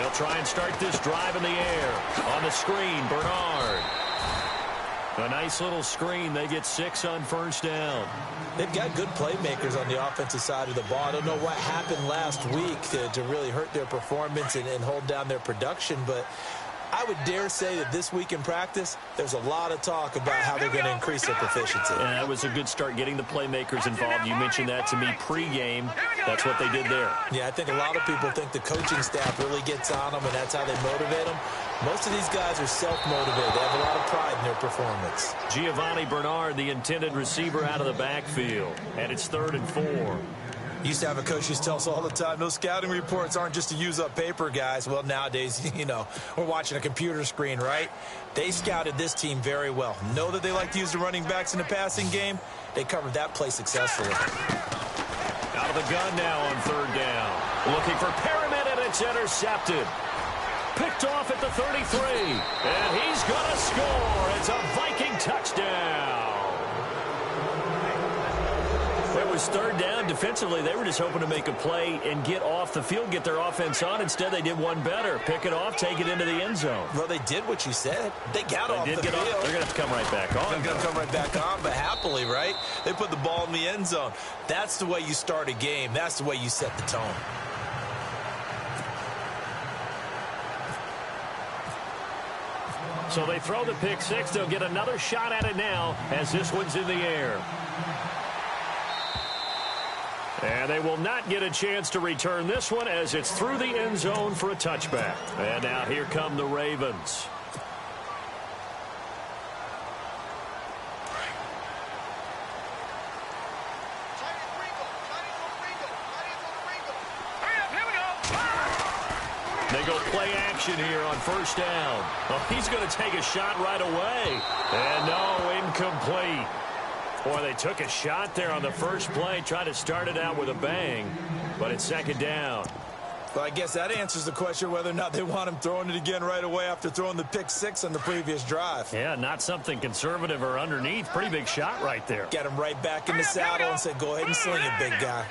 They'll try and start this drive in the air. On the screen, Bernard. A nice little screen. They get 6 on first down. They've got good playmakers on the offensive side of the ball. I don't know what happened last week to really hurt their performance and hold down their production, but I would dare say that this week in practice, there's a lot of talk about how they're going to increase their proficiency. And that was a good start, getting the playmakers involved. You mentioned that to me pregame. That's what they did there. Yeah, I think a lot of people think the coaching staff really gets on them, and that's how they motivate them. Most of these guys are self-motivated. They have a lot of pride in their performance. Giovanni Bernard, the intended receiver, out of the backfield. And it's 3rd and 4. Used to have a coach who used to tell us all the time, those scouting reports aren't just to use up paper, guys. Well, nowadays, we're watching a computer screen, right? They scouted this team very well. Know that they like to use the running backs in the passing game. They covered that play successfully. Out of the gun now on 3rd down. Looking for Perriman, and it's intercepted. Picked off at the 33. And he's going to score. It's a Viking touchdown. It was 3rd down. Defensively, they were just hoping to make a play and get off the field, get their offense on. Instead, they did one better. Pick it off, take it into the end zone. Well, they did what you said. They got off the field. They're going to have to come right back on. They're going to come right back on, but happily, right? They put the ball in the end zone. That's the way you start a game. That's the way you set the tone. So they throw the pick 6. They'll get another shot at it now as this one's in the air. And they will not get a chance to return this one as it's through the end zone for a touchback. And now here come the Ravens. They go play action here on 1st down. Oh, he's going to take a shot right away. And no, incomplete. Boy, they took a shot there on the first play, tried to start it out with a bang, but it's 2nd down. Well, I guess that answers the question whether or not they want him throwing it again right away after throwing the pick 6 on the previous drive. Yeah, not something conservative or underneath. Pretty big shot right there. Get him right back in the saddle and said, go ahead and sling it, big guy.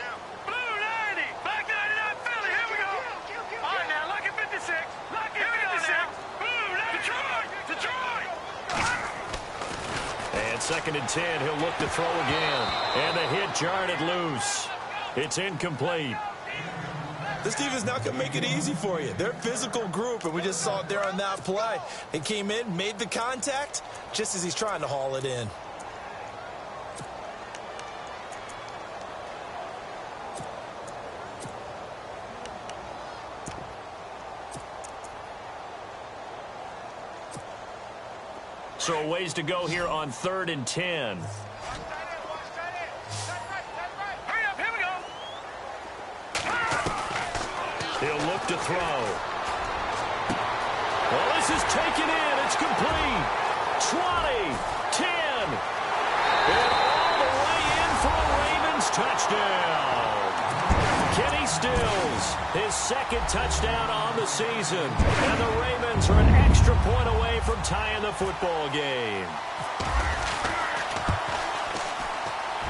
And 2nd and 10, he'll look to throw again. And the hit jarred it loose. It's incomplete. This defense not going to make it easy for you. They're a physical group, and we just saw it there on that play. They came in, made the contact, just as he's trying to haul it in. So a ways to go here on 3rd and 10. He'll look to throw. Well, this is taken in. It's complete. 20, 10. And all the way in for a Ravens touchdown. Kenny Stills, his 2nd touchdown on the season. And the Ravens are an extra point away from tying the football game.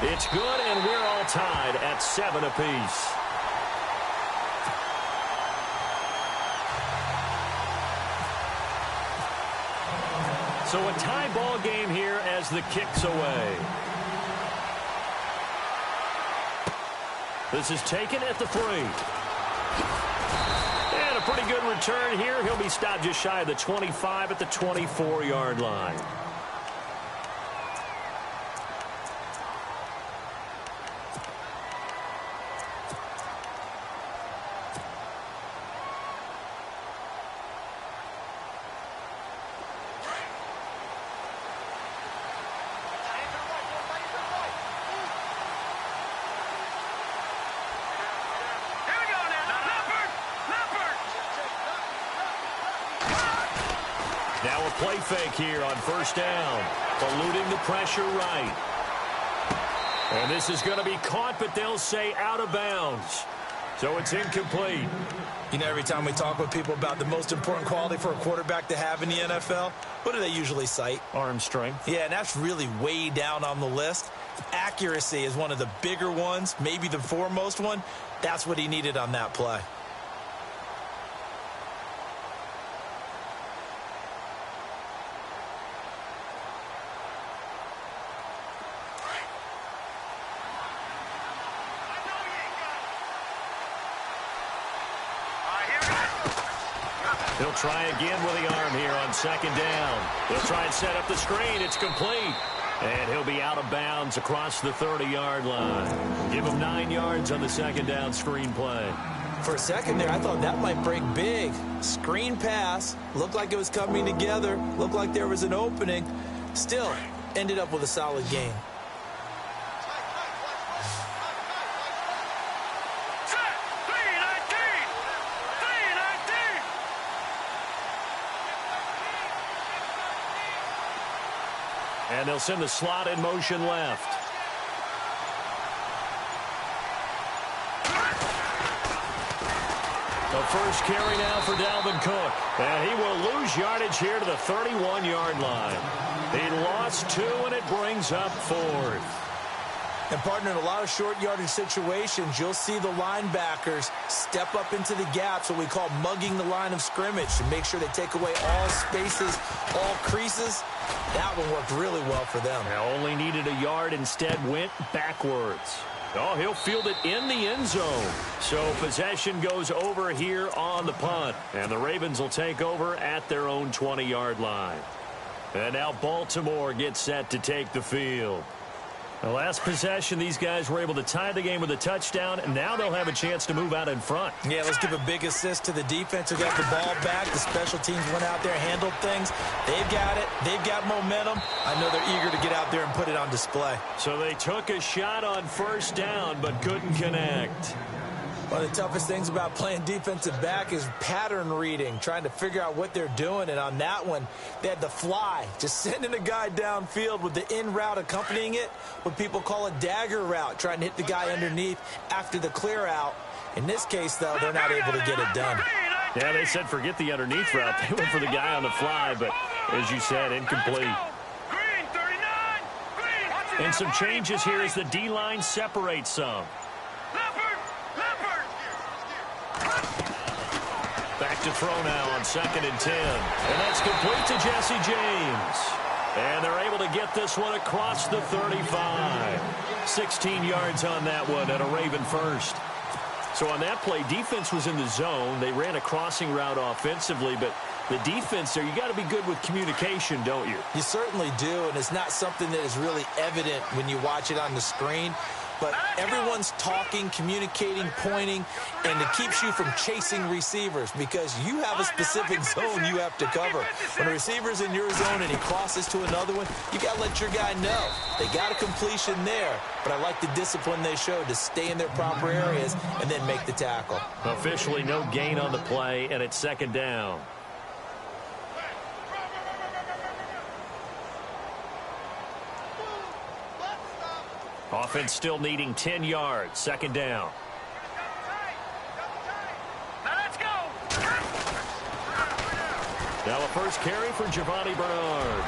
It's good, and we're all tied at 7 apiece. So a tie ball game here as the kick's away. This is taken at the 3. And a pretty good return here. He'll be stopped just shy of the 25 at the 24-yard line. Now a play fake here on 1st down. Eluding the pressure right. And this is going to be caught, but they'll say out of bounds. So it's incomplete. You know, every time we talk with people about the most important quality for a quarterback to have in the NFL, what do they usually cite? Arm strength. Yeah, and that's really way down on the list. Accuracy is one of the bigger ones, maybe the foremost one. That's what he needed on that play. He'll try again with the arm here on second down. He'll try and set up the screen. It's complete. And he'll be out of bounds across the 30-yard line. Give him 9 yards on the second down screen play. For a second there, I thought that might break big. Screen pass. Looked like it was coming together. Looked like there was an opening. Still, ended up with a solid game. And they'll send the slot in motion left. The first carry now for Dalvin Cook. And he will lose yardage here to the 31-yard line. He lost 2, and it brings up 4th. And, partner, in a lot of short yardage situations, you'll see the linebackers step up into the gaps, what we call mugging the line of scrimmage, to make sure they take away all spaces, all creases. That one worked really well for them. Now only needed a yard, instead went backwards. Oh, he'll field it in the end zone. So possession goes over here on the punt. And the Ravens will take over at their own 20-yard line. And now Baltimore gets set to take the field. The last possession, these guys were able to tie the game with a touchdown, and now they'll have a chance to move out in front. Yeah, let's give a big assist to the defense who got the ball back. The special teams went out there, handled things. They've got it. They've got momentum. I know they're eager to get out there and put it on display. So they took a shot on first down, but couldn't connect. One of the toughest things about playing defensive back is pattern reading, trying to figure out what they're doing. And on that one, they had the fly, just sending a guy downfield with the in route accompanying it, what people call a dagger route, trying to hit the guy underneath after the clear out. In this case, though, they're not able to get it done. Yeah, they said forget the underneath route. They went for the guy on the fly, but as you said, incomplete. And some changes here as the D-line separates some. Back to throw now on 2nd and 10. And that's complete to Jesse James. And they're able to get this one across the 35. 16 yards on that one and a Raven first. So on that play, defense was in the zone. They ran a crossing route offensively, but the defense there, you got to be good with communication, don't you? You certainly do, and it's not something that is really evident when you watch it on the screen. But everyone's talking, communicating, pointing, and it keeps you from chasing receivers because you have a specific zone you have to cover. When a receiver's in your zone and he crosses to another one, you got to let your guy know. They got a completion there, but I like the discipline they showed to stay in their proper areas and then make the tackle. Officially no gain on the play, and it's 2nd down. Offense still needing 10 yards. 2nd down. Now let's go. Now a first carry for Giovanni Bernard.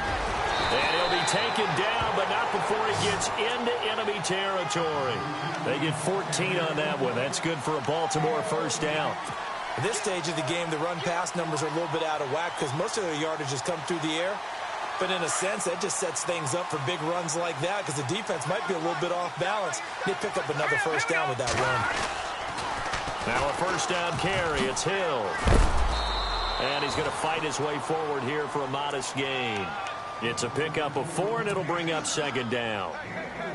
And he'll be taken down, but not before he gets into enemy territory. They get 14 on that one. That's good for a Baltimore first down. At this stage of the game, the run-pass numbers are a little bit out of whack because most of their yardage has come through the air. But in a sense, that just sets things up for big runs like that because the defense might be a little bit off balance. They pick up another first down with that run. Now a first down carry. It's Hill. And he's going to fight his way forward here for a modest gain. It's a pickup of 4, and it'll bring up 2nd down.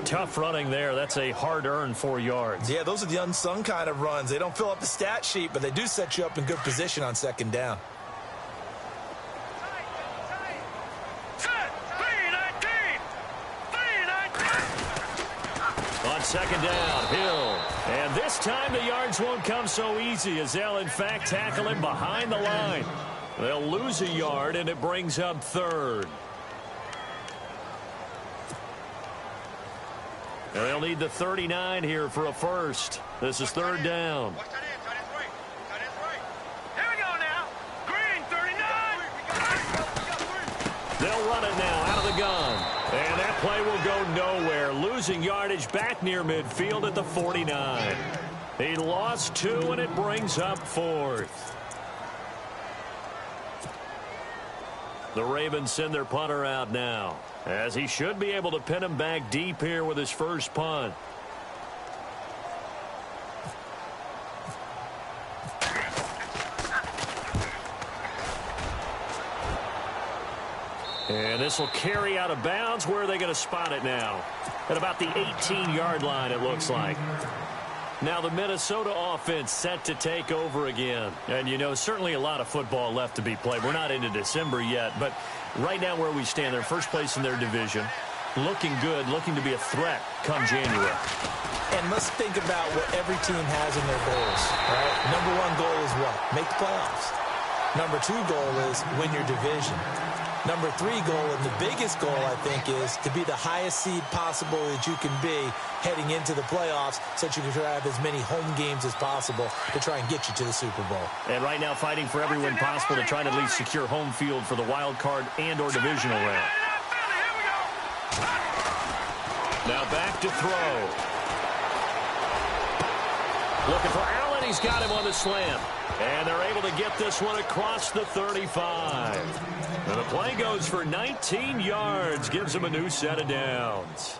Tough running there. That's a hard-earned 4 yards. Yeah, those are the unsung kind of runs. They don't fill up the stat sheet, but they do set you up in good position on 2nd down. On 2nd down, Hill. And this time the yards won't come so easy as they'll, in fact, tackle him behind the line. They'll lose a yard, and it brings up 3rd. And they'll need the 39 here for a first. This is 3rd down. Here we go now. Green, 39. They'll run it now out of the gun. And that play will go nowhere. Losing yardage back near midfield at the 49. He lost 2, and it brings up 4th. The Ravens send their punter out now, as he should be able to pin him back deep here with his first punt. And this will carry out of bounds. Where are they going to spot it now? At about the 18-yard line, it looks like. Now the Minnesota offense set to take over again. And, you know, certainly a lot of football left to be played. We're not into December yet, but right now where we stand, they're first place in their division. Looking good, looking to be a threat come January. And let's think about what every team has in their goals, right? Number one goal is what? Make the playoffs. Number two goal is win your division. Number three goal, and the biggest goal, I think, is to be the highest seed possible that you can be heading into the playoffs so that you can try to have as many home games as possible to try and get you to the Super Bowl. And right now fighting for every win possible to try to at least secure home field for the wild card and or divisional round. Now back to throw. Looking for Allen. He's got him on the slant. And they're able to get this one across the 35. And the play goes for 19 yards. Gives him a new set of downs.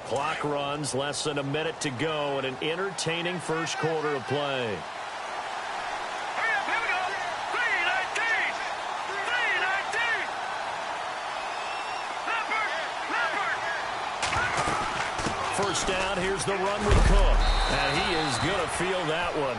Clock runs. Less than a minute to go in an entertaining first quarter of play. First down, here's the run with Cook. And he is going to feel that one.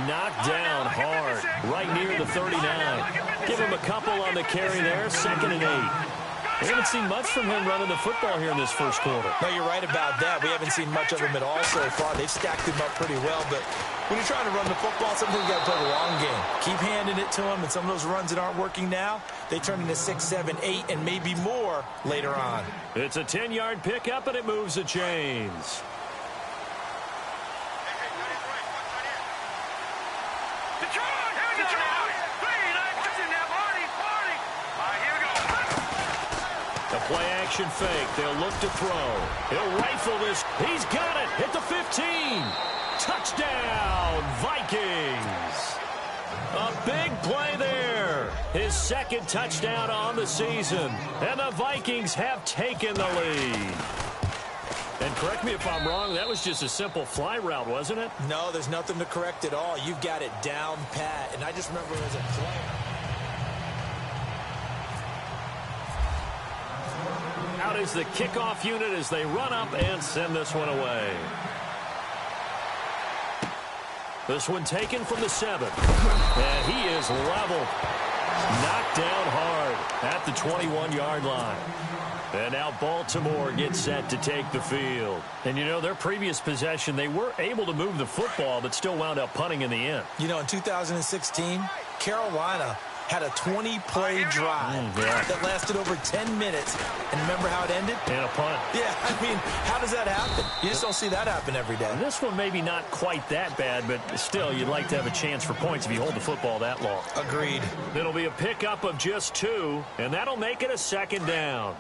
Knocked down hard, right near the 39. Give him a couple on the carry there, 2nd and 8. We haven't seen much from him running the football here in this first quarter. No, you're right about that. We haven't seen much of him at all so far. They've stacked him up pretty well, but when you're trying to run the football, sometimes you got to play the long game. Keep handing it to him, and some of those runs that aren't working now, they turn into 6, 7, 8, and maybe more later on. It's a 10-yard pickup, and it moves the chains. Play-action fake. They'll look to throw. He'll rifle this. He's got it. Hit the 15. Touchdown, Vikings. A big play there. His 2nd touchdown on the season. And the Vikings have taken the lead. And correct me if I'm wrong, that was just a simple fly route, wasn't it? No, there's nothing to correct at all. You've got it down pat. And I just remember as a player. Out is the kickoff unit as they run up and send this one away. This one taken from the 7. And he is level. Knocked down hard at the 21-yard line. And now Baltimore gets set to take the field. And, you know, their previous possession, they were able to move the football, but still wound up punting in the end. You know, in 2016, Carolina had a 20-play drive that lasted over 10 minutes. And remember how it ended? And a punt. Yeah, I mean, how does that happen? You just don't see that happen every day. And this one maybe not quite that bad, but still, you'd like to have a chance for points if you hold the football that long. Agreed. It'll be a pickup of just 2, and that'll make it a 2nd down.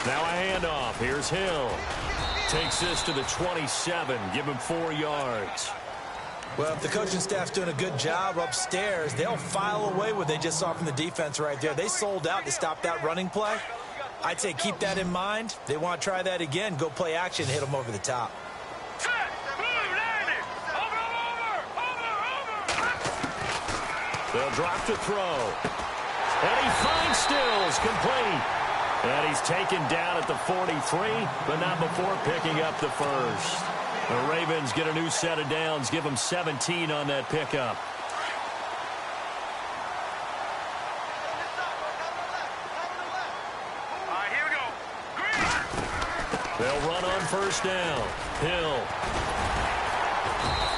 Now a handoff. Here's Hill. Takes this to the 27. Give him 4 yards. Well, if the coaching staff's doing a good job upstairs, they'll file away what they just saw from the defense right there. They sold out to stop that running play. I'd say keep that in mind. They want to try that again. Go play action and hit them over the top. They'll drop to throw. And he finds Stills, complete. And he's taken down at the 43, but not before picking up the first. The Ravens get a new set of downs, give them 17 on that pickup. All right, here we go. Green. They'll run on first down. Hill.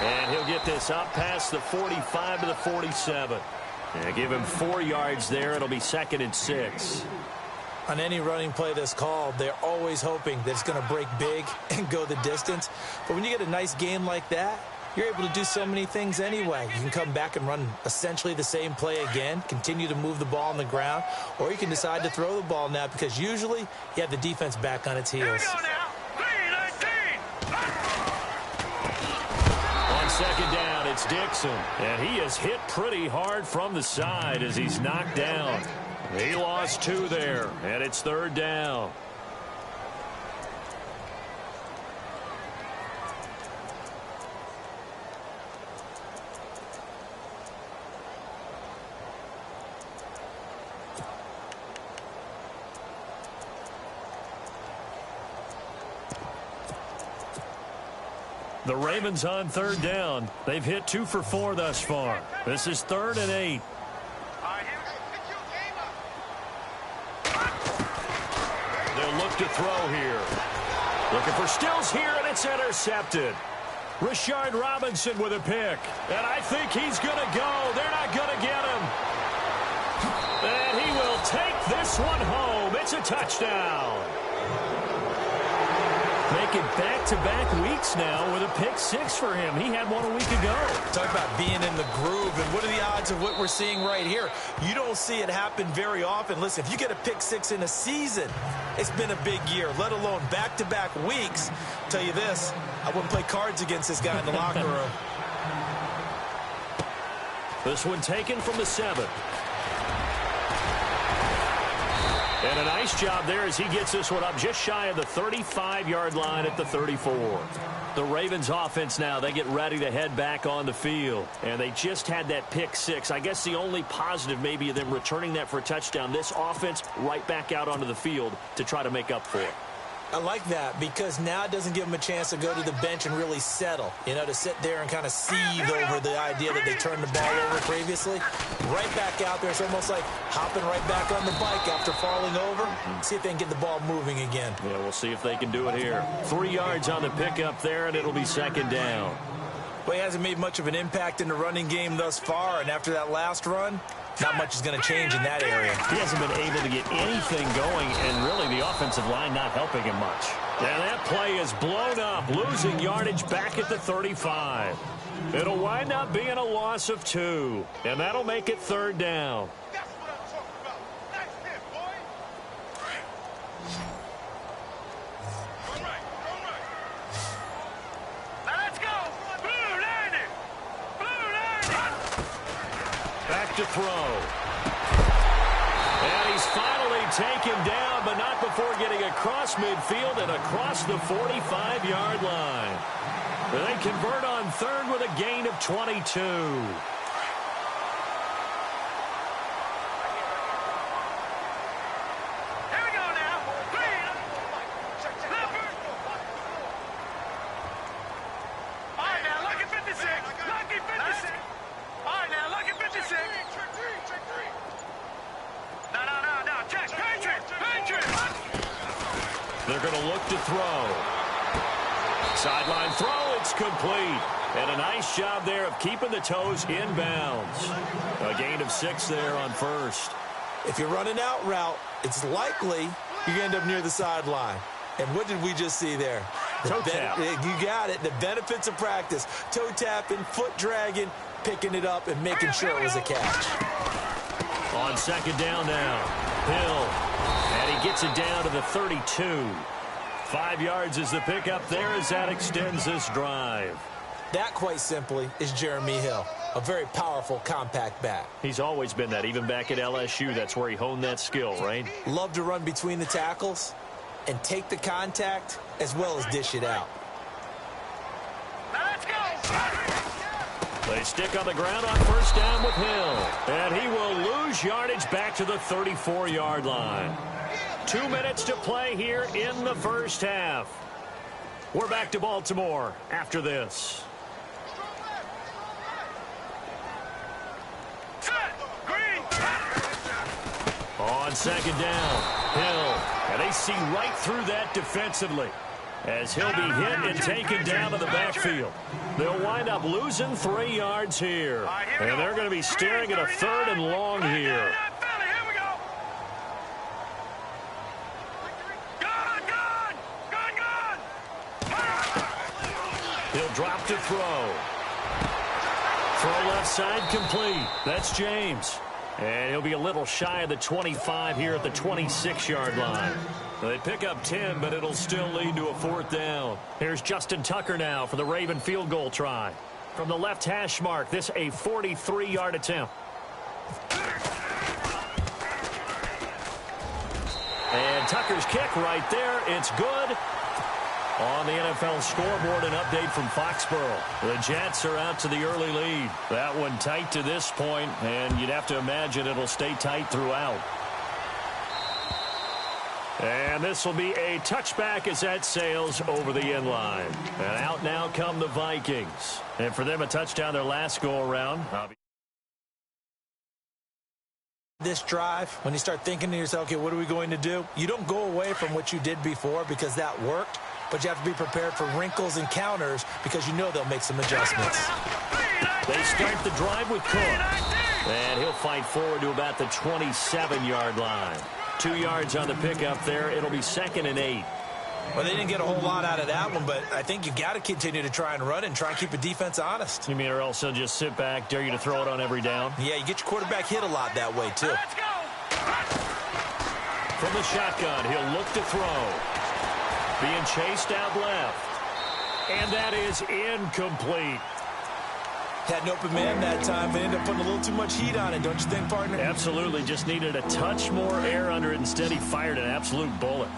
And he'll get this up past the 45 to the 47. And give him 4 yards there. It'll be 2nd and 6. On any running play that's called, they're always hoping that it's going to break big and go the distance. But when you get a nice game like that, you're able to do so many things anyway. You can come back and run essentially the same play again, continue to move the ball on the ground, or you can decide to throw the ball now because usually you have the defense back on its heels. Here we go now. it's Dixon, and he is hit pretty hard from the side as he's knocked down. He lost 2 there, and it's 3rd down. The Ravens on 3rd down. They've hit 2 for 4 thus far. This is 3rd and 8. They'll look to throw here. Looking for Stills here, and it's intercepted. Rashard Robinson with a pick. And I think he's going to go. They're not going to get him. And he will take this one home. It's a touchdown. Making back-to-back weeks now with a pick 6 for him. He had one a week ago. Talk about being in the groove, and what are the odds of what we're seeing right here? You don't see it happen very often. Listen, if you get a pick 6 in a season, it's been a big year, let alone back-to-back weeks. Tell you this, I wouldn't play cards against this guy in the locker room. This one taken from the 7. And a nice job there as he gets this one up just shy of the 35-yard line at the 34. The Ravens offense now, they get ready to head back on the field. And they just had that pick 6. I guess the only positive maybe of them returning that for a touchdown. This offense right back out onto the field to try to make up for it. I like that because now it doesn't give them a chance to go to the bench and really settle. You know, to sit there and kind of seethe over the idea that they turned the ball over previously. Right back out there. It's almost like hopping right back on the bike after falling over. See if they can get the ball moving again. Yeah, we'll see if they can do it here. 3 yards on the pickup there, and it'll be 2nd down. Well, he hasn't made much of an impact in the running game thus far, and after that last run, not much is going to change in that area. He hasn't been able to get anything going, and really the offensive line not helping him much. And that play is blown up, losing yardage back at the 35. It'll wind up being a loss of 2, and that'll make it 3rd down. To throw. And he's finally taken down, but not before getting across midfield and across the 45-yard line. They convert on 3rd with a gain of 22. They're going to look to throw. Sideline throw, it's complete. And a nice job there of keeping the toes inbounds. A gain of 6 there on 1st. If you're running out route, it's likely you end up near the sideline. And what did we just see there? Toe tap. You got it. The benefits of practice. Toe tapping, foot dragging, picking it up, and making sure it was a catch. On 2nd down now, Hill. And he gets it down to the 32. 5 yards is the pickup there as that extends this drive. That, quite simply, is Jeremy Hill. A very powerful, compact back. He's always been that. Even back at LSU, that's where he honed that skill, right? Love to run between the tackles and take the contact as well as dish it out. Let's go! They stick on the ground on 1st down with Hill. And he will lose yardage back to the 34-yard line. 2 minutes to play here in the 1st half. We're back to Baltimore after this. On 2nd down, Hill. And they see right through that defensively as he'll be hit and taken down to the backfield. They'll wind up losing 3 yards here. And they're going to be staring at a 3rd and long here. He'll drop to throw. Throw left side complete. That's James. And he'll be a little shy of the 25 here at the 26-yard line. They pick up 10, but it'll still lead to a 4th down. Here's Justin Tucker now for the Raven field goal try. From the left hash mark, this a 43-yard attempt. And Tucker's kick right there. It's good. On the NFL scoreboard, an update from Foxborough. The Jets are out to the early lead. That one tight to this point, and you'd have to imagine it'll stay tight throughout. And this will be a touchback as that sails over the end line. And out now come the Vikings. And for them, a touchdown their last go-around. This drive, when you start thinking to yourself, okay, what are we going to do? You don't go away from what you did before because that worked, but you have to be prepared for wrinkles and counters because you know they'll make some adjustments. They start the drive with Cook. And he'll fight forward to about the 27-yard line. 2 yards on the pickup there. It'll be 2nd and 8. Well, they didn't get a whole lot out of that one, but I think you got to continue to try and run and try and keep the defense honest. You mean or else they'll just sit back, dare you to throw it on every down? Yeah, you get your quarterback hit a lot that way, too. From the shotgun, he'll look to throw. Being chased out left. And that is incomplete. Had an open man that time, but ended up putting a little too much heat on it, don't you think, partner? Absolutely. Just needed a touch more air under it. Instead, he fired an absolute bullet.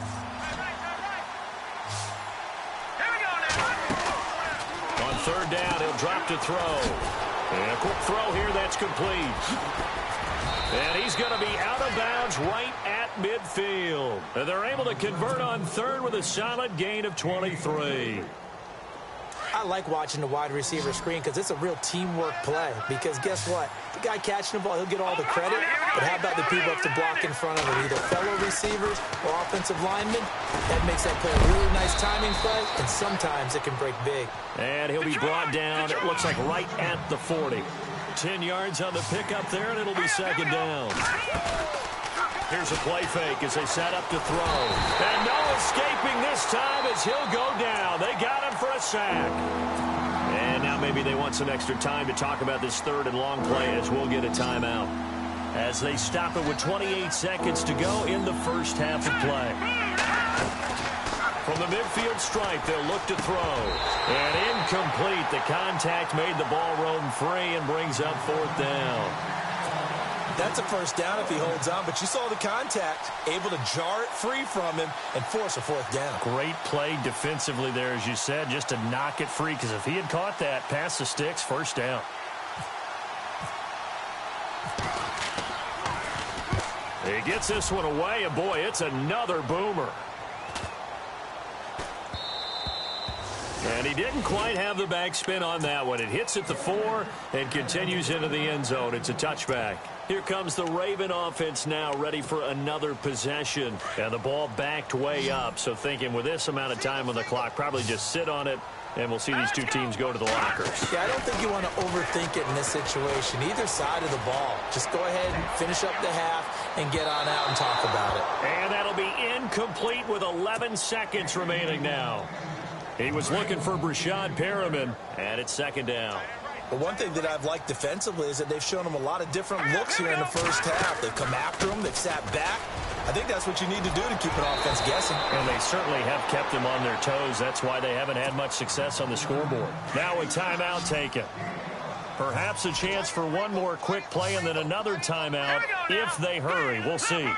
On 3rd down, he'll drop to throw. And a quick throw here that's complete. And he's going to be out of bounds right at midfield. And they're able to convert on 3rd with a solid gain of 23. I like watching the wide receiver screen because it's a real teamwork play. Because guess what? The guy catching the ball, he'll get all the credit. But how about the people up to block in front of him, either fellow receivers or offensive linemen? That makes that play a really nice timing play, and sometimes it can break big. And he'll be brought down, it looks like right at the 40. 10 yards on the pickup there, and it'll be 2nd down. Here's a play fake as they set up to throw. And no escaping this time as he'll go down. They got him for a sack. And now maybe they want some extra time to talk about this 3rd and long play as we'll get a timeout. As they stop it with 28 seconds to go in the first half of play. From the midfield stripe, they'll look to throw. And incomplete. The contact made the ball roam free and brings up 4th down. That's a 1st down if he holds on, but you saw the contact, able to jar it free from him and force a 4th down. Great play defensively there, as you said, just to knock it free, because if he had caught that, past the sticks, 1st down. He gets this one away, and boy, it's another boomer. And he didn't quite have the backspin on that one. It hits at the 4 and continues into the end zone. It's a touchback. Here comes the Raven offense now, ready for another possession. And the ball backed way up. So thinking with this amount of time on the clock, probably just sit on it, and we'll see these two teams go to the lockers. Yeah, I don't think you want to overthink it in this situation. Either side of the ball. Just go ahead and finish up the half and get on out and talk about it. And that'll be incomplete with 11 seconds remaining now. He was looking for Brashad Perriman, and it's 2nd down. But one thing that I've liked defensively is that they've shown him a lot of different looks here in the first half. They've come after him. They've sat back. I think that's what you need to do to keep an offense guessing. And they certainly have kept them on their toes. That's why they haven't had much success on the scoreboard. Now a timeout taken. Perhaps a chance for one more quick play and then another timeout if they hurry. We'll see.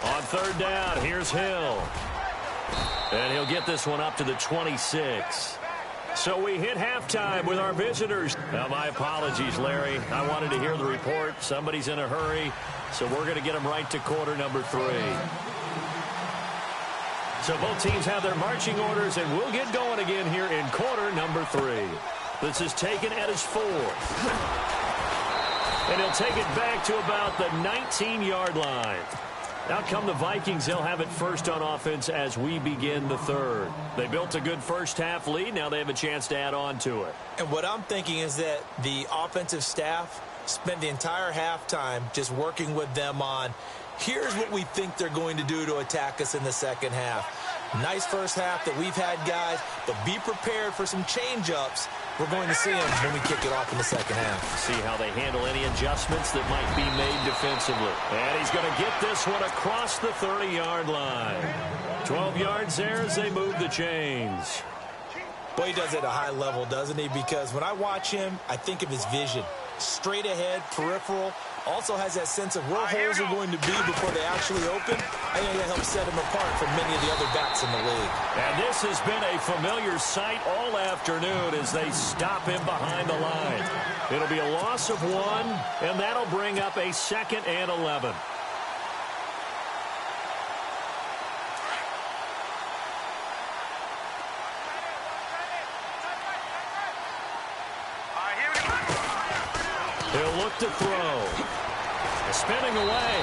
On 3rd down, here's Hill. And he'll get this one up to the 26. So we hit halftime with our visitors. Now, my apologies, Larry. I wanted to hear the report. Somebody's in a hurry, so we're going to get them right to quarter number 3. So both teams have their marching orders, and we'll get going again here in quarter number 3. This is taken at his 4. And he'll take it back to about the 19-yard line. Out come the Vikings. They'll have it first on offense as we begin the 3rd. They built a good first half lead. Now they have a chance to add on to it. And what I'm thinking is that the offensive staff spent the entire halftime just working with them on, here's what we think they're going to do to attack us in the second half. Nice first half that we've had, guys, but be prepared for some change-ups. We're going to see them when we kick it off in the second half. See how they handle any adjustments that might be made defensively. And he's going to get this one across the 30-yard line. 12 yards there as they move the chains. Boy, he does it at a high level, doesn't he? Because when I watch him, I think of his vision. Straight ahead, peripheral. Also has that sense of where holes are going to be before they actually open. I think that helps set him apart from many of the other backs in the league. And this has been a familiar sight all afternoon as they stop him behind the line. It'll be a loss of 1, and that'll bring up a 2nd and 11. He'll look to throw. Spinning away.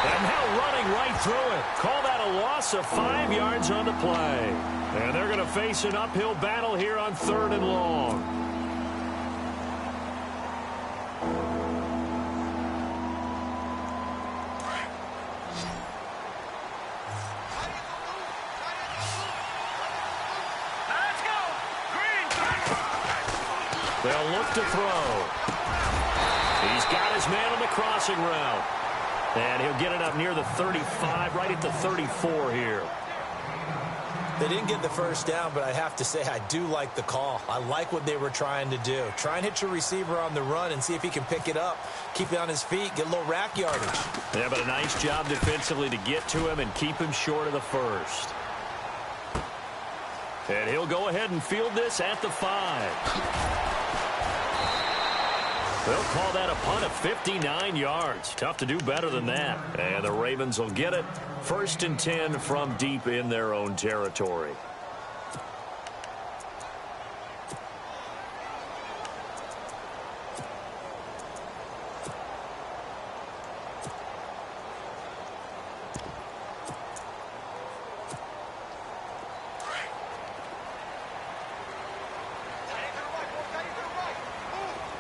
And now running right through it. Call that a loss of 5 yards on the play. And they're going to face an uphill battle here on 3rd and long. Let's go! Green! They'll look to throw. He's got his man on the crossing route. And he'll get it up near the 35, right at the 34 here. They didn't get the first down, but I have to say I do like the call. I like what they were trying to do. Try and hit your receiver on the run and see if he can pick it up. Keep it on his feet, get a little rack yardage. Yeah, but a nice job defensively to get to him and keep him short of the first. And he'll go ahead and field this at the 5. They'll call that a punt of 59 yards. Tough to do better than that. And the Ravens will get it. 1st and 10 from deep in their own territory.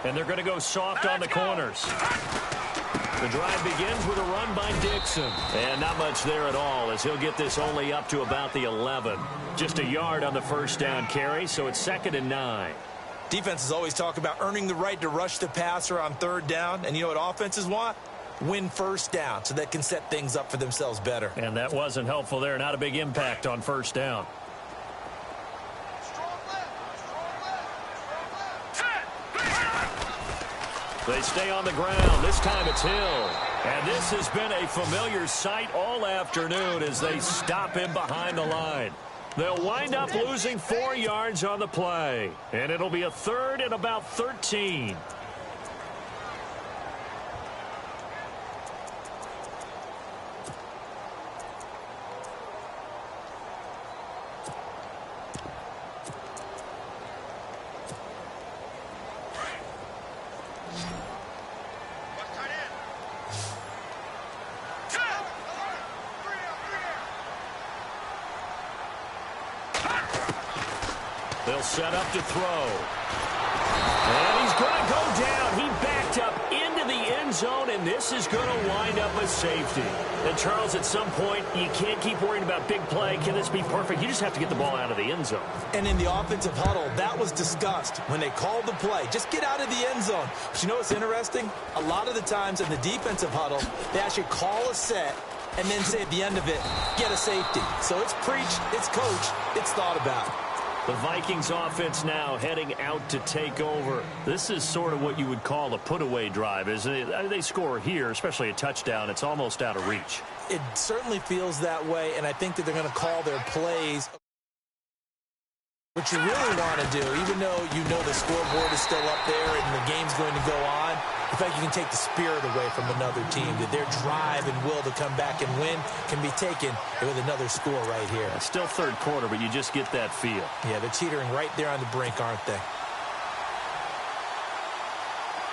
And they're going to go soft on the corners. The drive begins with a run by Dixon. And not much there at all as he'll get this only up to about the 11. Just a yard on the first down carry, so it's 2nd and 9. Defenses always talk about earning the right to rush the passer on 3rd down. And you know what offenses want? Win first down so they can set things up for themselves better. And that wasn't helpful there. Not a big impact on first down. They stay on the ground. This time it's Hill. And this has been a familiar sight all afternoon as they stop him behind the line. They'll wind up losing 4 yards on the play. And it'll be a 3rd and about 13. They'll set up to throw. And he's going to go down. He backed up into the end zone, and this is going to wind up a safety. And, Charles, at some point, you can't keep worrying about big play. Can this be perfect? You just have to get the ball out of the end zone. And in the offensive huddle, that was discussed when they called the play. Just get out of the end zone. But you know what's interesting? A lot of the times in the defensive huddle, they actually call a set and then say at the end of it, get a safety. So it's preached, it's coached, it's thought about. The Vikings offense now heading out to take over. This is sort of what you would call a put-away drive, isn't it? They score here, especially a touchdown. It's almost out of reach. It certainly feels that way, and I think that they're going to call their plays. What you really want to do, even though you know the scoreboard is still up there and the game's going to go on, in fact, you can take the spirit away from another team, that their drive and will to come back and win can be taken with another score right here. It's still 3rd quarter, but you just get that feel. Yeah, they're teetering right there on the brink, aren't they?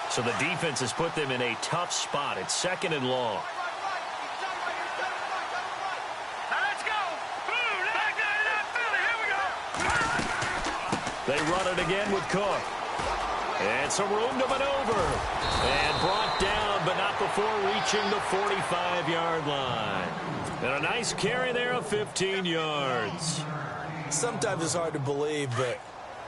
So the defense has put them in a tough spot. It's 2nd and long. Let's go! Boom! Here we go! They run it again with Cook. And some room to maneuver. And brought down, but not before reaching the 45-yard line. And a nice carry there of 15 yards. Sometimes it's hard to believe, but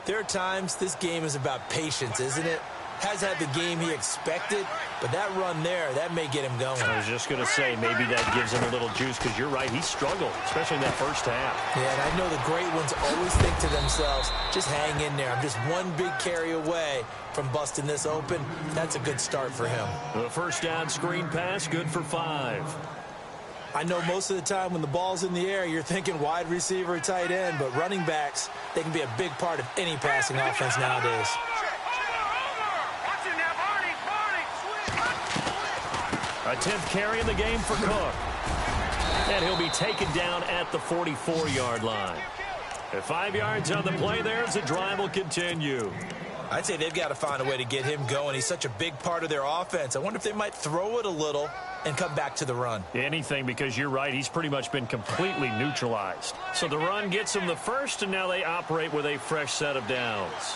there are times this game is about patience, isn't it? Has had the game he expected, but that run there, that may get him going. I was just going to say, maybe that gives him a little juice, because you're right, he struggled, especially in that first half. Yeah, and I know the great ones always think to themselves, just hang in there. I'm just one big carry away from busting this open. That's a good start for him. The first down screen pass, good for 5. I know most of the time when the ball's in the air, you're thinking wide receiver or tight end, but running backs, they can be a big part of any passing offense nowadays. A 10th carry in the game for Cook. And he'll be taken down at the 44-yard line. At 5 yards on the play there as the drive will continue. I'd say they've got to find a way to get him going. He's such a big part of their offense. I wonder if they might throw it a little and come back to the run. Anything, because you're right, he's pretty much been completely neutralized. So the run gets him the first, and now they operate with a fresh set of downs.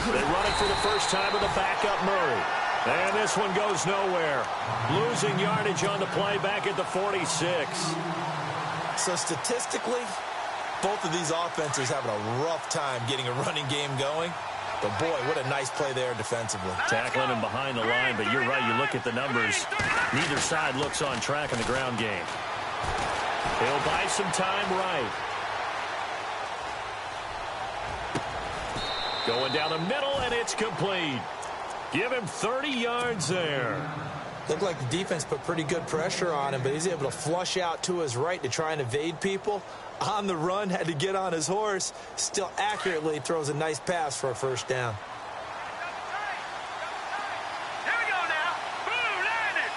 They run it for the first time with a backup Murray. And this one goes nowhere. Losing yardage on the play back at the 46. So statistically, both of these offenses having a rough time getting a running game going. But, boy, what a nice play there defensively. Tackling him behind the line, but you're right. You look at the numbers. Neither side looks on track in the ground game. He'll buy some time right. Going down the middle, and it's complete. Give him 30 yards there. Looked like the defense put pretty good pressure on him, but he's able to flush out to his right to try and evade people. On the run, had to get on his horse. Still accurately throws a nice pass for a first down. Here we go now. Boom, landed.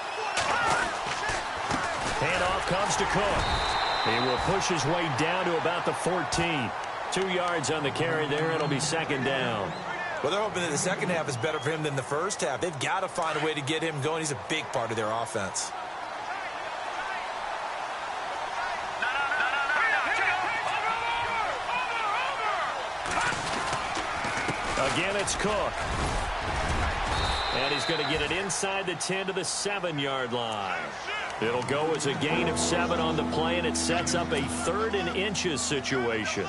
Handoff comes to Cook. He will push his way down to about the 14. 2 yards on the carry there. It'll be second down. Well, they're hoping that the second half is better for him than the first half. They've got to find a way to get him going. He's a big part of their offense. Again, it's Cook. And he's going to get it inside the 10 to the 7-yard line. It'll go as a gain of 7 on the play, and it sets up a 3rd and inches situation.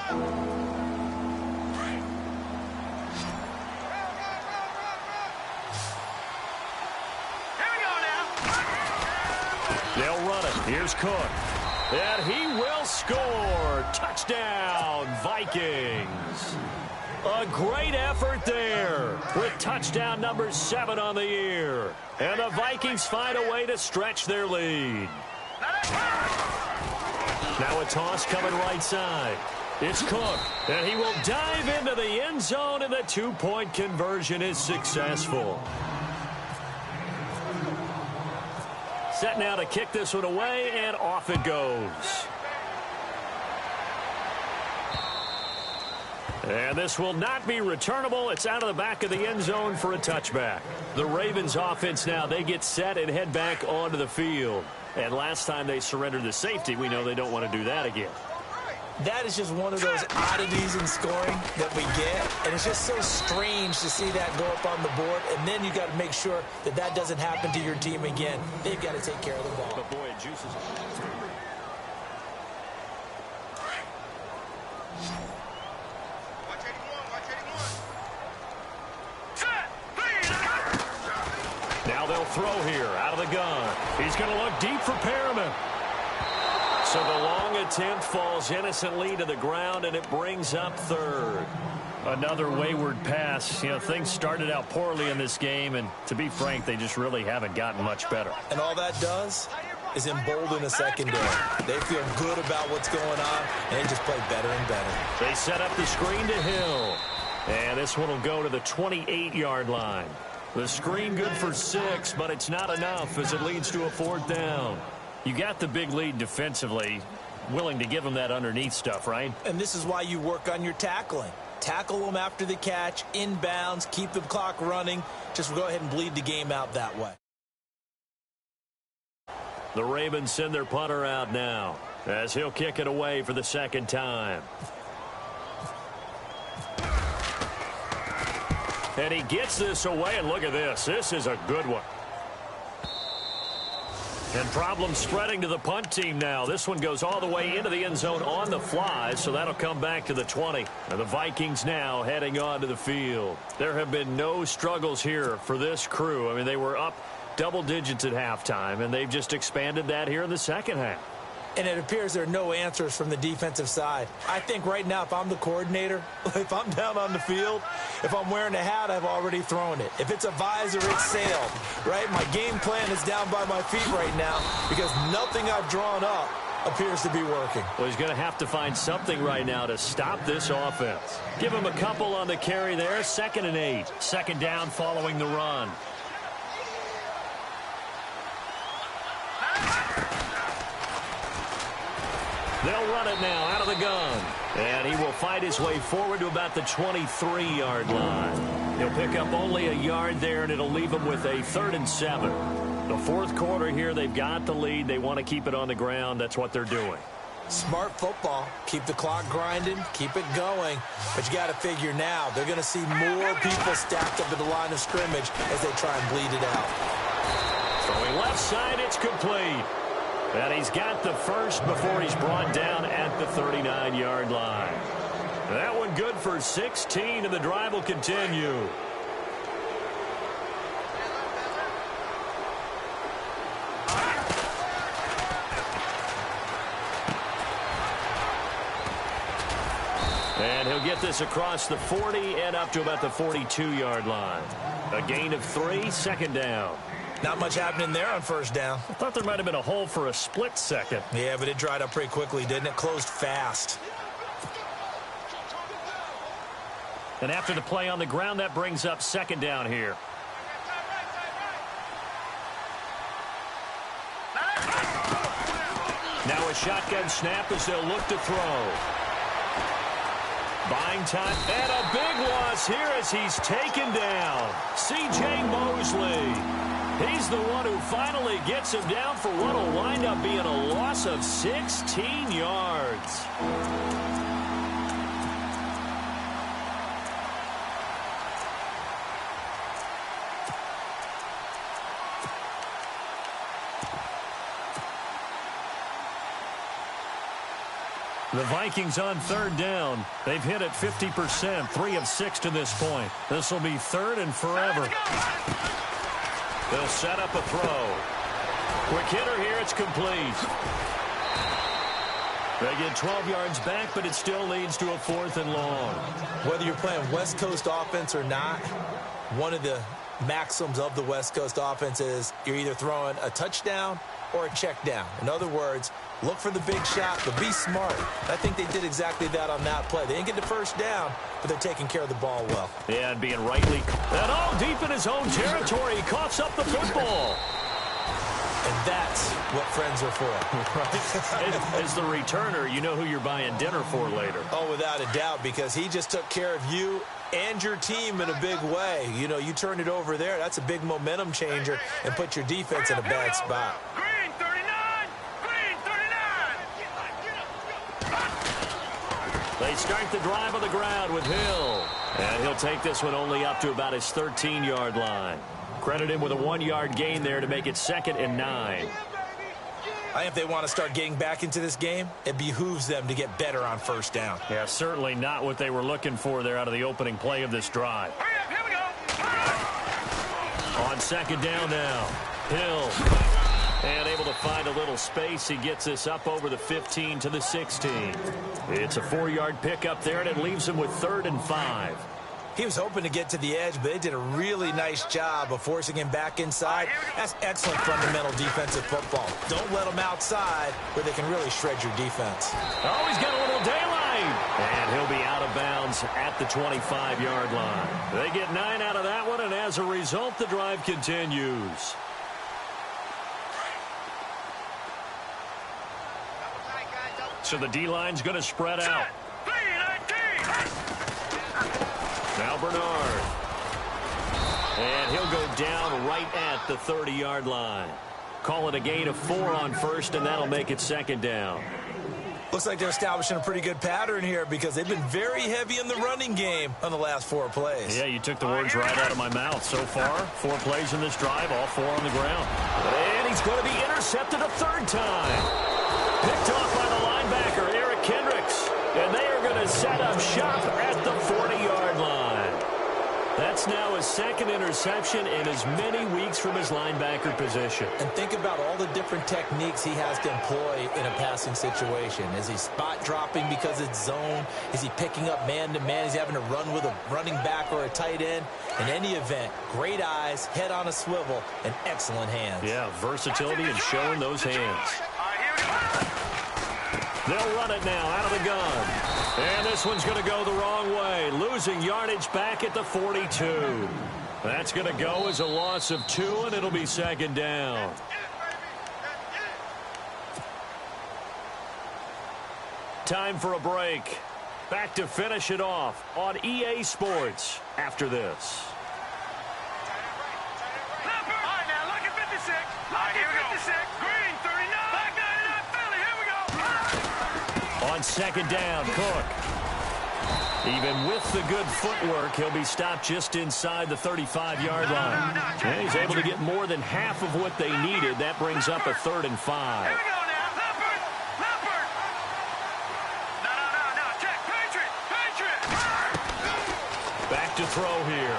They'll run it. Here's Cook. And he will score. Touchdown, Vikings. A great effort there with touchdown number 7 on the year. And the Vikings find a way to stretch their lead. Now a toss coming right side. It's Cook, and he will dive into the end zone, and the 2-point conversion is successful. Set now to kick this one away, and off it goes. And this will not be returnable. It's out of the back of the end zone for a touchback. The Ravens offense now, they get set and head back onto the field. And last time they surrendered the safety, we know they don't want to do that again. That is just one of those oddities in scoring that we get. And it's just so strange to see that go up on the board. And then you got to make sure that that doesn't happen to your team again. They've got to take care of the ball. But boy, it juices it. Now they'll throw here out of the gun. He's going to look deep for Perriman. So the long attempt falls innocently to the ground, and it brings up 3rd. Another wayward pass. You know, things started out poorly in this game, and to be frank, they just really haven't gotten much better. And all that does is embolden the secondary. They feel good about what's going on, and they just play better and better. They set up the screen to Hill. And this one will go to the 28-yard line. The screen good for 6, but it's not enough as it leads to a 4th down. You got the big lead defensively, willing to give them that underneath stuff, right? And this is why you work on your tackling. Tackle them after the catch, inbounds, keep the clock running. Just go ahead and bleed the game out that way. The Ravens send their punter out now as he'll kick it away for the 2nd time. And he gets this away, and look at this. This is a good one. And problems spreading to the punt team now. This one goes all the way into the end zone on the fly, so that'll come back to the 20. And the Vikings now heading onto the field. There have been no struggles here for this crew. I mean, they were up double digits at halftime, and they've just expanded that here in the second half. And it appears there are no answers from the defensive side. I think right now, if I'm the coordinator, if I'm down on the field, if I'm wearing a hat, I've already thrown it. If it's a visor, it's sailed, right? My game plan is down by my feet right now because nothing I've drawn up appears to be working. Well, he's going to have to find something right now to stop this offense. Give him a couple on the carry there. 2nd and 8. Second down following the run. They'll run it now out of the gun. And he will fight his way forward to about the 23-yard line. He'll pick up only a yard there, and it'll leave him with a 3rd and 7. The fourth quarter here, they've got the lead. They want to keep it on the ground. That's what they're doing. Smart football. Keep the clock grinding. Keep it going. But you got to figure now, they're going to see more people stacked up at the line of scrimmage as they try and bleed it out. Throwing left side, it's complete. And he's got the first before he's brought down at the 39-yard line. That one good for 16, and the drive will continue. And he'll get this across the 40 and up to about the 42-yard line. A gain of 3, 2nd down. Not much happening there on 1st down. I thought there might have been a hole for a split second. Yeah, but it dried up pretty quickly, didn't it? Closed fast. And after the play on the ground, that brings up 2nd down here. Now a shotgun snap as they'll look to throw. Buying time, and a big loss here as he's taken down. C.J. Mosley. He's the one who finally gets him down for what will wind up being a loss of 16 yards. The Vikings on 3rd down. They've hit it 50%, 3 of 6 to this point. This will be 3rd and forever. They'll set up a throw. Quick hitter here, it's complete. They get 12 yards back, but it still leads to a 4th and long. Whether you're playing West Coast offense or not, one of the maxims of the West Coast offense is you're either throwing a touchdown or a check down. In other words, look for the big shot, but be smart. I think they did exactly that on that play. They didn't get the 1st down, but they're taking care of the ball well. Yeah, and being rightly... And all deep in his own territory, he coughs up the football. And that's what friends are for. Right? As the returner, you know who you're buying dinner for later. Oh, without a doubt, because he just took care of you and your team in a big way. You know, you turned it over there. That's a big momentum changer and put your defense in a bad spot. Green 39! Green 39! They start the drive on the ground with Hill. And he'll take this one only up to about his 13-yard line. Credit him with a 1-yard gain there to make it 2nd and 9. I think if they want to start getting back into this game, it behooves them to get better on 1st down. Yeah, certainly not what they were looking for there out of the opening play of this drive. Hurry up, here we go! On 2nd down now, Hill. And able to find a little space. He gets this up over the 15 to the 16. It's a 4-yard pickup there, and it leaves him with 3rd and 5. He was hoping to get to the edge, but they did a really nice job of forcing him back inside. That's excellent fundamental defensive football. Don't let him outside where they can really shred your defense. Oh, he's got a little daylight. And he'll be out of bounds at the 25-yard line. They get 9 out of that one, and as a result, the drive continues. So the D-line's going to spread out. Now Bernard. And he'll go down right at the 30-yard line. Call it a gain of 4 on 1st, and that'll make it 2nd down. Looks like they're establishing a pretty good pattern here because they've been very heavy in the running game on the last 4 plays. Yeah, you took the words right out of my mouth. So far, 4 plays in this drive, all 4 on the ground. And And he's going to be intercepted a third time. Picked off by the linebacker, Eric Kendricks. And they are going to set up shop at the 40-yard line. That's now his second interception in as many weeks from his linebacker position. And think about all the different techniques he has to employ in a passing situation. Is he spot dropping because it's zone? Is he picking up man-to-man? Is he having to run with a running back or a tight end? In any event, great eyes, head on a swivel, and excellent hands. Yeah, versatility and showing those hands. They'll run it now out of the gun. And this one's going to go the wrong way, losing yardage back at the 42. That's going to go as a loss of 2, and it'll be second down. Time for a break. Back to finish it off on EA Sports after this. On second down, Cook. Even with the good footwork, he'll be stopped just inside the 35-yard line. And he's able to get more than half of what they needed. That brings up a 3rd and 5. Here we go now. Leopard. No. Check. Patriot. Back to throw here.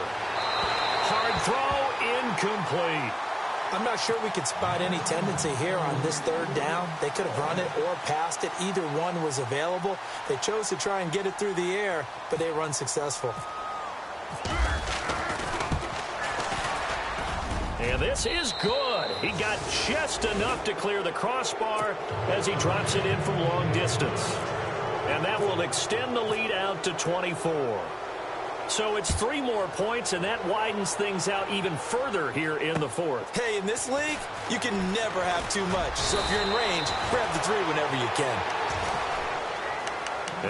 Hard throw, incomplete. I'm not sure we could spot any tendency here on this 3rd down. They could have run it or passed it. Either one was available. They chose to try and get it through the air, but they were unsuccessful. And this is good. He got just enough to clear the crossbar as he drops it in from long distance. And that will extend the lead out to 24. So it's 3 more points, and that widens things out even further here in the 4th. Hey, in this league, you can never have too much. So if you're in range, grab the 3 whenever you can.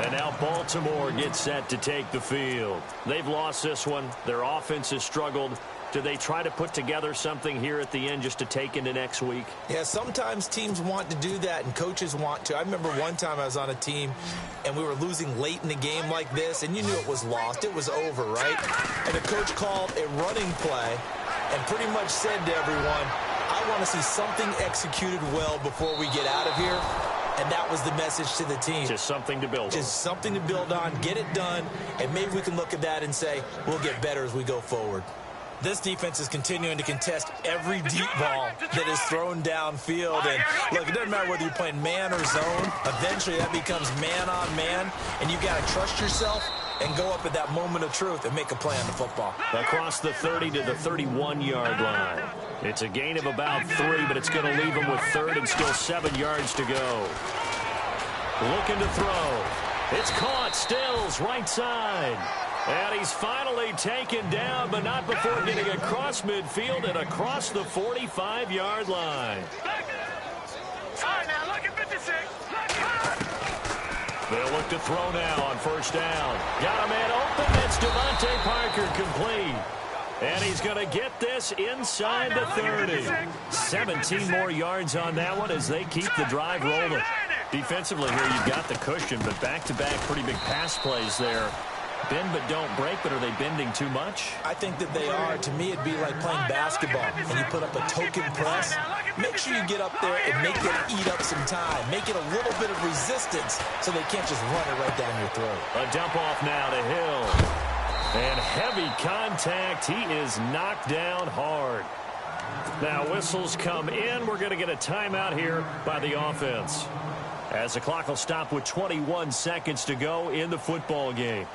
And now Baltimore gets set to take the field. They've lost this one. Their offense has struggled. Do they try to put together something here at the end just to take into next week? Yeah, sometimes teams want to do that and coaches want to. I remember one time I was on a team and we were losing late in the game like this, and you knew it was lost. It was over, right? And the coach called a running play and pretty much said to everyone, I want to see something executed well before we get out of here. And that was the message to the team. Just something to build on. Just something to build on, get it done, and maybe we can look at that and say, we'll get better as we go forward. This defense is continuing to contest every deep ball that is thrown downfield. And look, it doesn't matter whether you're playing man or zone. Eventually, that becomes man on man, and you've got to trust yourself and go up at that moment of truth and make a play on the football. Across the 30 to the 31-yard line. It's a gain of about 3, but it's going to leave him with 3rd and still 7 yards to go. Looking to throw. It's caught. Stills right side. And he's finally taken down, but not before getting across midfield and across the 45-yard line. All right, now, look at 56. They'll look to throw now on 1st down. Got a man open. It's Devontae Parker complete. And he's going to get this inside the 30. 17 more yards on that one as they keep the drive rolling. Defensively here, you've got the cushion, but back-to-back pretty big pass plays there. Bend but don't break, but are they bending too much? I think that they are. To me, it'd be like playing basketball. When you put up a token press, make sure you get up there and make them eat up some time. Make it a little bit of resistance so they can't just run it right down your throat. A dump off now to Hill. And heavy contact. He is knocked down hard. Now whistles come in. We're going to get a timeout here by the offense, as the clock will stop with 21 seconds to go in the football game.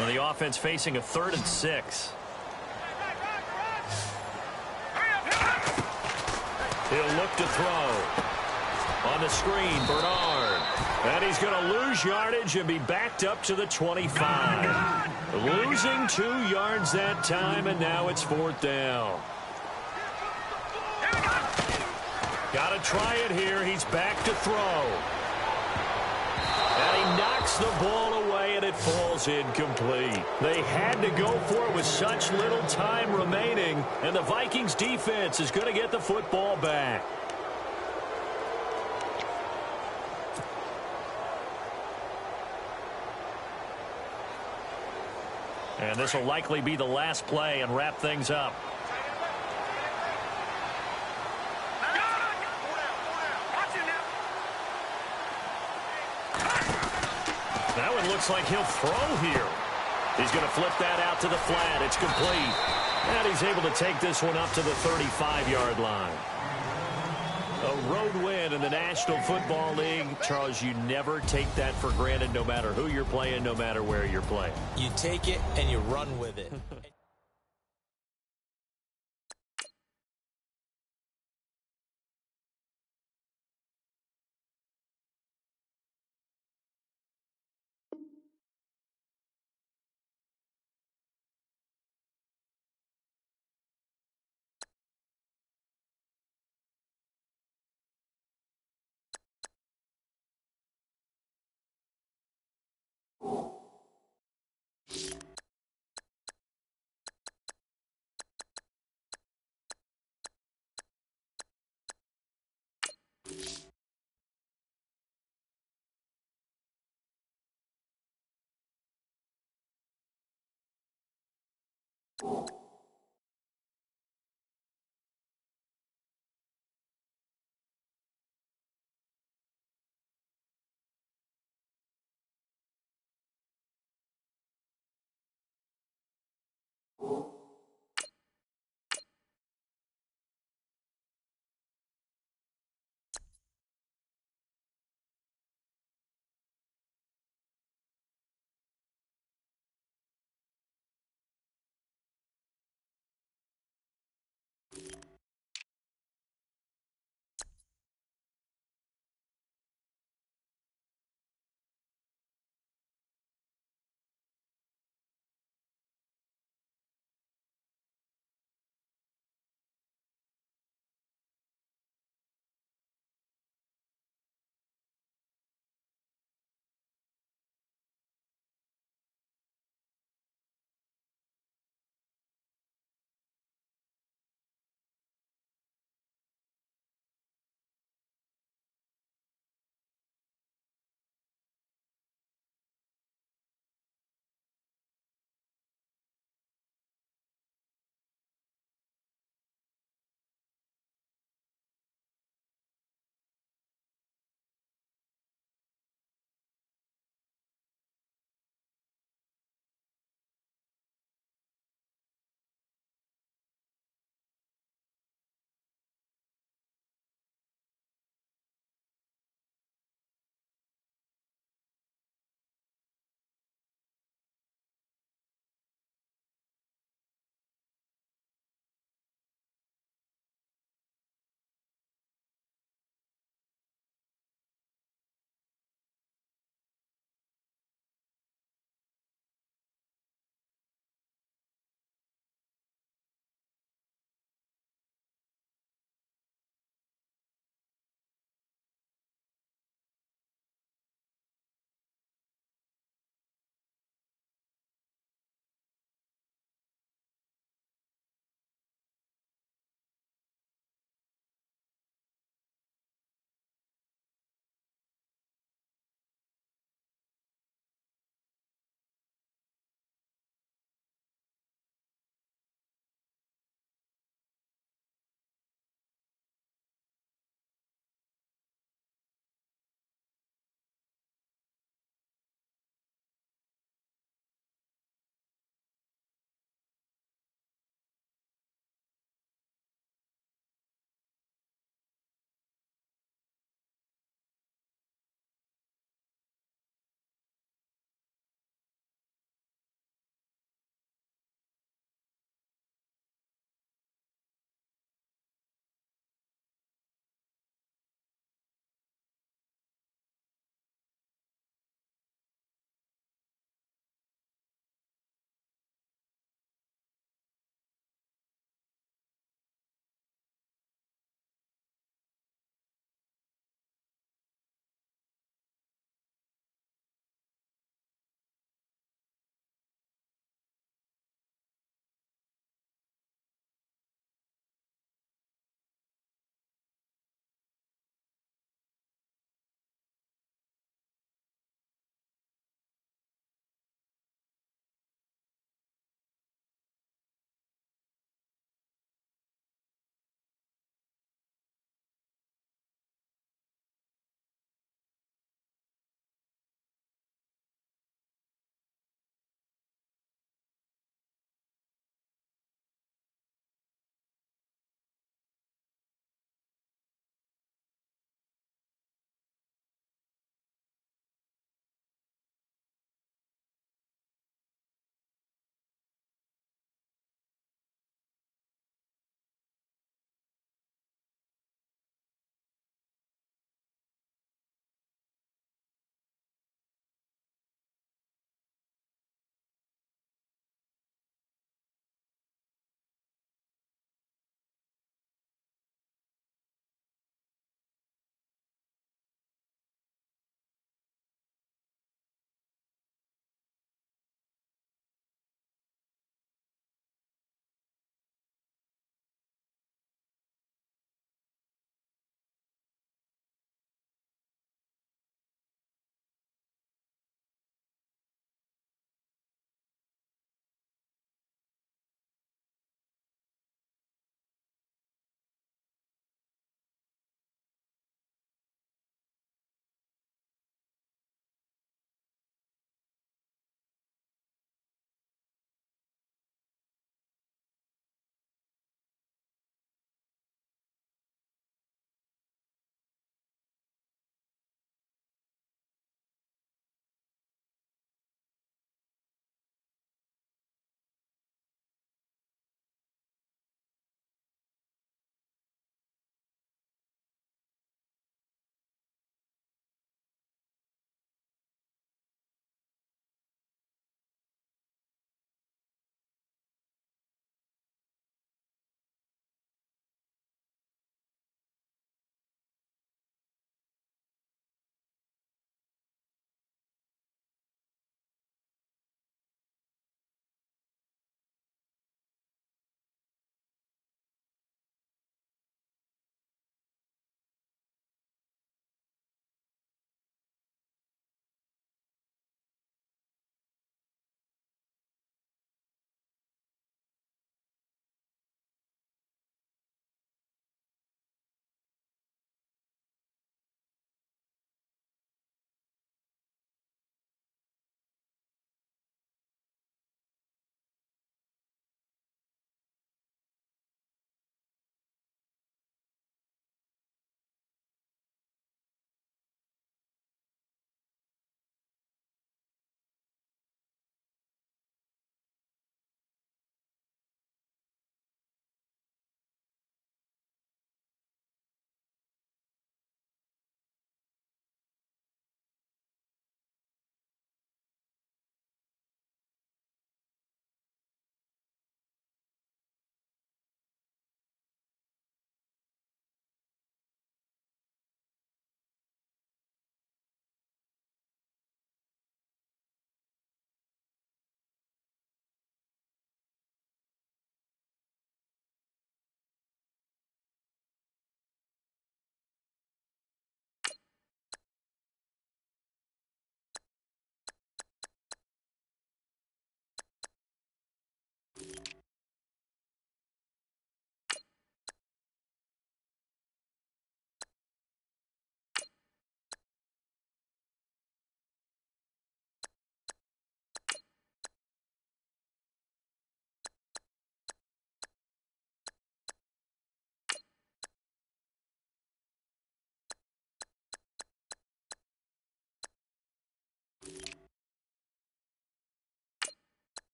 And the offense facing a 3rd and 6. He'll look to throw. On the screen, Bernard. And he's going to lose yardage and be backed up to the 25. Losing 2 yards that time, and now it's 4th down. Got to try it here. He's back to throw. And he knocks the ball away, and it falls incomplete. They had to go for it with such little time remaining, and the Vikings defense is going to get the football back. And this will likely be the last play and wrap things up. That one looks like he'll throw here. He's going to flip that out to the flat. It's complete. And he's able to take this one up to the 35-yard line. A road win in the National Football League. Charles, you never take that for granted, no matter who you're playing, no matter where you're playing. You take it and you run with it. You